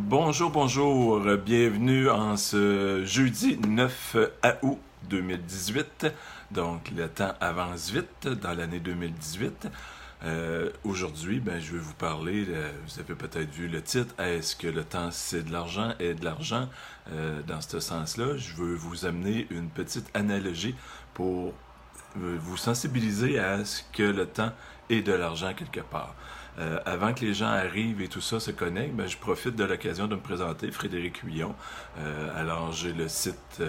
Bonjour, bonjour, bienvenue en ce jeudi 9 août 2018. Donc, le temps avance vite dans l'année 2018. Aujourd'hui, je vais vous parler, vous avez peut-être vu le titre, est-ce que le temps c'est de l'argent est de l'argent? Dans ce sens-là, je veux vous amener une petite analogie pour vous sensibiliser à ce que le temps est de l'argent quelque part. Avant que les gens arrivent et tout ça se connectent, je profite de l'occasion de me présenter, Frédéric Huillon. Alors, j'ai le site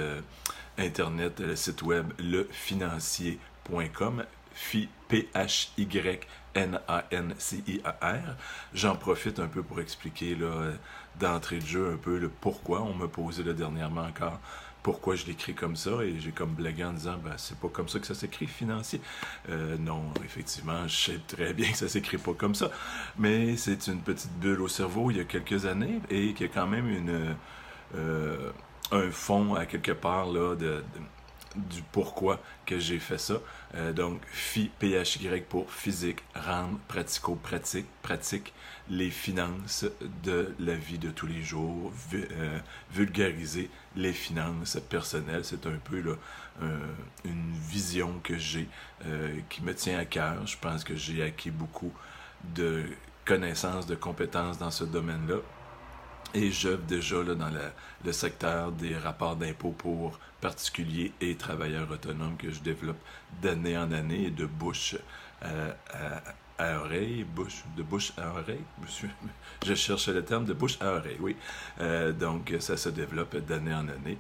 internet, le site web lefinancier.com, P-H-Y-N-A-N-C-I-A-R. J'en profite un peu pour expliquer d'entrée de jeu un peu le pourquoi. On m'a posé dernièrement encore pourquoi je l'écris comme ça, et j'ai comme blagué en disant c'est pas comme ça que ça s'écrit, financier. Non, effectivement, je sais très bien que ça s'écrit pas comme ça, mais c'est une petite bulle au cerveau il y a quelques années, et qui a quand même un fond à quelque part du pourquoi que j'ai fait ça. Donc, PHY pour physique, rendre pratique les finances de la vie de tous les jours, vulgariser les finances personnelles. C'est un peu une vision que j'ai qui me tient à cœur. Je pense que j'ai acquis beaucoup de connaissances, de compétences dans ce domaine-là. Et j'œuvre déjà dans le secteur des rapports d'impôts pour particuliers et travailleurs autonomes que je développe d'année en année et de bouche à oreille, de bouche à oreille, je cherche le terme, de bouche à oreille, oui. Donc ça se développe d'année en année.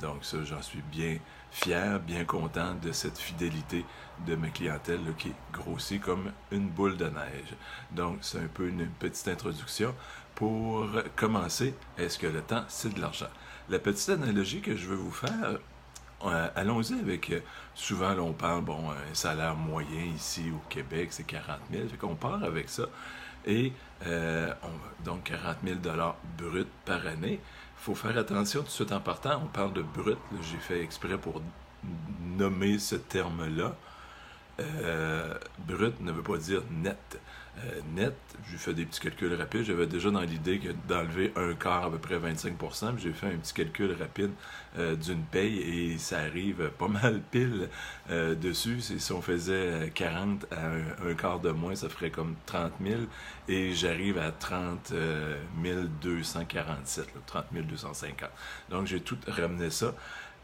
Donc ça, j'en suis bien fier, bien content de cette fidélité de ma clientèle qui grossit comme une boule de neige. Donc c'est un peu une petite introduction. Pour commencer, est-ce que le temps, c'est de l'argent? La petite analogie que je veux vous faire, allons-y avec, souvent là, on parle, un salaire moyen ici au Québec, c'est 40 000, fait qu'on part avec ça, et donc 40 000 brut par année. Il faut faire attention tout de suite en partant, on parle de brut, là, j'ai fait exprès pour nommer ce terme-là. Brut ne veut pas dire net. Net, j'ai fait des petits calculs rapides. J'avais déjà dans l'idée que d'enlever un quart, à peu près 25%, puis j'ai fait un petit calcul rapide d'une paye, et ça arrive pas mal pile dessus. Si on faisait 40 à un quart de moins, ça ferait comme 30 000, et j'arrive à 30 247, 30 250. Donc j'ai tout ramené ça,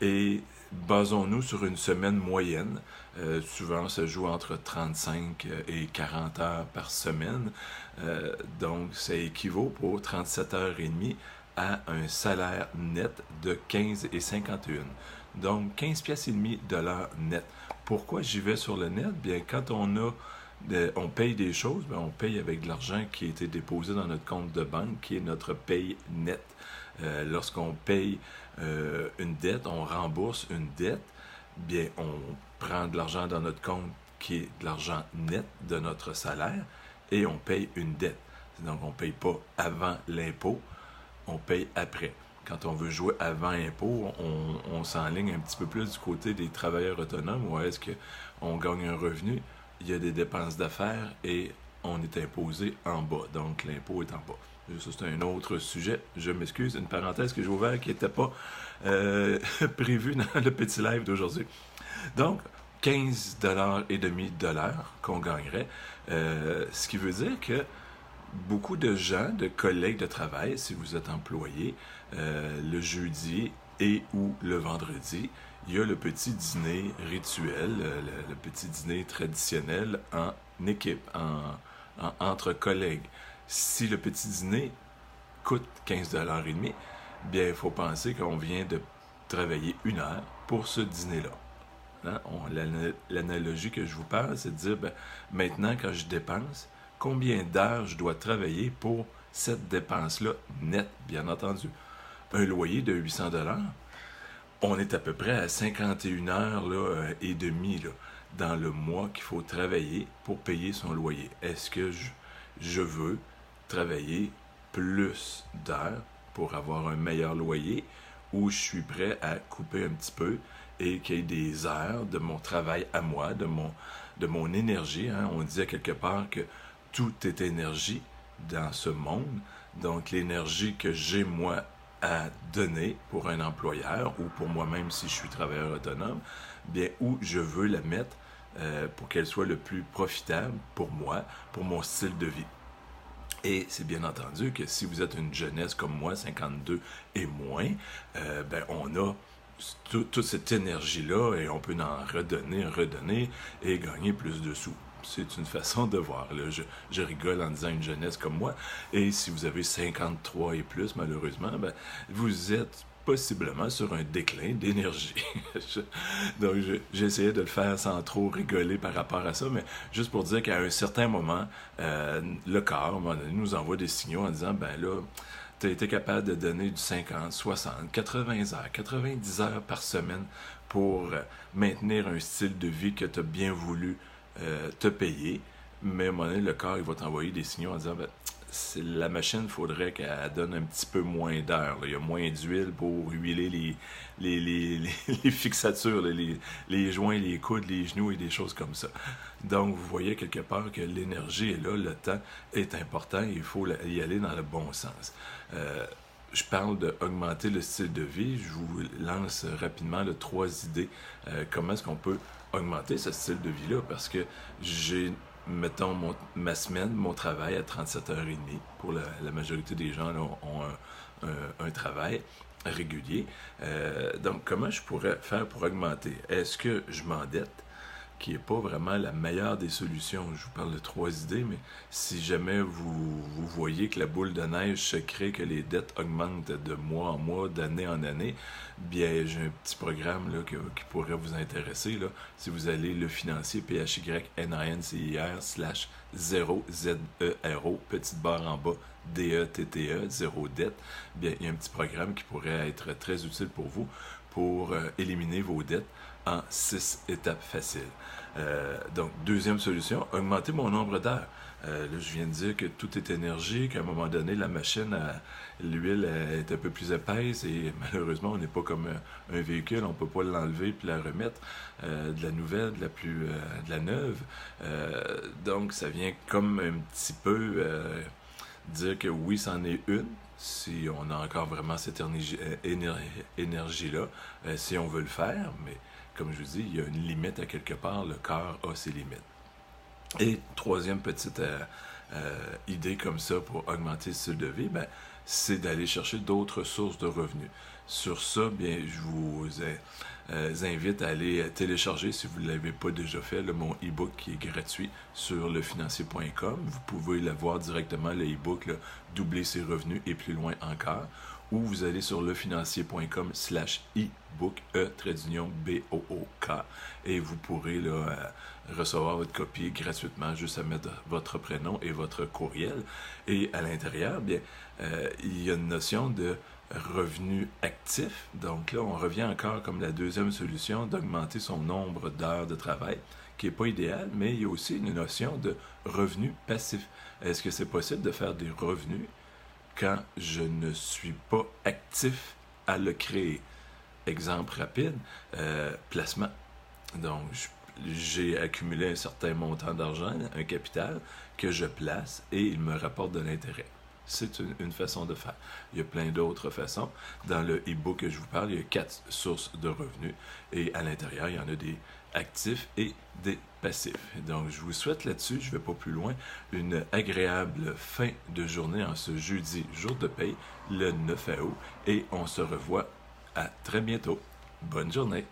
et basons-nous sur une semaine moyenne. Souvent, ça joue entre 35 et 40 heures par semaine. Donc, ça équivaut pour 37 heures et demie à un salaire net de 15,51. Donc, 15 piastres et demi de l'heure net. Pourquoi j'y vais sur le net? Bien, quand on paye des choses, on paye avec de l'argent qui a été déposé dans notre compte de banque, qui est notre paye nette. Lorsqu'on paye une dette, on rembourse une dette, bien, on prend de l'argent dans notre compte qui est de l'argent net de notre salaire, et on paye une dette. Donc, on ne paye pas avant l'impôt, on paye après. Quand on veut jouer avant impôt, on s'enligne un petit peu plus du côté des travailleurs autonomes, où est-ce qu'on gagne un revenu, il y a des dépenses d'affaires et on est imposé en bas. Donc, l'impôt est en bas. Ça, c'est un autre sujet. Je m'excuse, une parenthèse que j'ai ouverte qui n'était pas prévue dans le petit live d'aujourd'hui. Donc, 15,5 $ de l'heure qu'on gagnerait, ce qui veut dire que beaucoup de gens, de collègues de travail, si vous êtes employé, le jeudi et ou le vendredi, il y a le petit dîner rituel, le petit dîner traditionnel en équipe, entre collègues. Si le petit dîner coûte 15,5 $, bien, il faut penser qu'on vient de travailler 1 heure pour ce dîner-là. Hein? L'analogie que je vous parle, c'est de dire, maintenant, quand je dépense, combien d'heures je dois travailler pour cette dépense-là nette, bien entendu. Un loyer de 800 $, on est à peu près à 51 heures et demie dans le mois qu'il faut travailler pour payer son loyer. Est-ce que je veux travailler plus d'heures pour avoir un meilleur loyer, ou je suis prêt à couper un petit peu et qu'il y ait des heures de mon travail à moi, de mon énergie. Hein? On dit à quelque part que tout est énergie dans ce monde. Donc, l'énergie que j'ai, moi, à donner pour un employeur ou pour moi-même si je suis travailleur autonome, bien, où je veux la mettre pour qu'elle soit le plus profitable pour moi, pour mon style de vie. Et c'est bien entendu que si vous êtes une jeunesse comme moi, 52 et moins, ben on a toute cette énergie-là et on peut en redonner et gagner plus de sous. C'est une façon de voir. Là. Je rigole en disant une jeunesse comme moi. Et si vous avez 53 et plus, malheureusement, ben, vous êtes possiblement sur un déclin d'énergie. Donc, j'essayais de le faire sans trop rigoler par rapport à ça, mais juste pour dire qu'à un certain moment, le corps, à un moment donné, nous envoie des signaux en disant, ben là, tu as été capable de donner du 50, 60, 80 heures, 90 heures par semaine pour maintenir un style de vie que tu as bien voulu te payer, mais à un moment donné, le corps, il va t'envoyer des signaux en disant, ben, la machine, il faudrait qu'elle donne un petit peu moins d'heures. Il y a moins d'huile pour huiler les fixatures, les joints, les coudes, les genoux et des choses comme ça. Donc, vous voyez quelque part que l'énergie est là, le temps est important et il faut y aller dans le bon sens. Je parle d'augmenter le style de vie. Je vous lance rapidement 3 idées. Comment est-ce qu'on peut augmenter ce style de vie-là? Parce que j'ai mettons, ma semaine, mon travail à 37h30. Pour la majorité des gens là, ont un travail régulier. Donc, comment je pourrais faire pour augmenter? Est-ce que je m'endette? Qui n'est pas vraiment la meilleure des solutions. Je vous parle de 3 idées, mais si jamais vous voyez que la boule de neige se crée, que les dettes augmentent de mois en mois, d'année en année, bien, j'ai un petit programme là, qui pourrait vous intéresser. Là. Si vous allez le financier, PHYNANCIR/0ZERO, petite barre en bas, DETTE, zéro dette, bien, il y a un petit programme qui pourrait être très utile pour vous pour éliminer vos dettes en 6 étapes faciles. Donc, deuxième solution, augmenter mon nombre d'heures. Là, je viens de dire que tout est énergie, qu'à un moment donné, la machine, l'huile est un peu plus épaisse et malheureusement, on n'est pas comme un véhicule, on ne peut pas l'enlever puis la remettre de la nouvelle, de la neuve. Donc, ça vient comme un petit peu dire que oui, c'en est une, si on a encore vraiment cette énergie-là, si on veut le faire, mais comme je vous dis, il y a une limite à quelque part, le corps a ses limites. Et troisième petite idée comme ça pour augmenter le style de vie, ben, c'est d'aller chercher d'autres sources de revenus. Sur ça, bien, je vous invite à aller télécharger, si vous ne l'avez pas déjà fait, mon e-book qui est gratuit sur lefinancier.com. Vous pouvez l'avoir directement, le e-book, doubler ses revenus et plus loin encore. Ou vous allez sur lefinancier.com/e-book, E-B-O-O-K, et vous pourrez recevoir votre copie gratuitement, juste à mettre votre prénom et votre courriel. Et à l'intérieur, bien, il y a une notion de revenu actif. Donc là, on revient encore comme la deuxième solution d'augmenter son nombre d'heures de travail, qui n'est pas idéal, mais il y a aussi une notion de revenu passif. Est-ce que c'est possible de faire des revenus quand je ne suis pas actif à le créer? Exemple rapide, placement. Donc, j'ai accumulé un certain montant d'argent, un capital, que je place et il me rapporte de l'intérêt. C'est une façon de faire. Il y a plein d'autres façons. Dans le e-book que je vous parle, il y a 4 sources de revenus et à l'intérieur, il y en a des actifs et des passifs. Donc, je vous souhaite là-dessus, je ne vais pas plus loin, une agréable fin de journée en ce jeudi, jour de paye, le 9 août, et on se revoit à très bientôt. Bonne journée!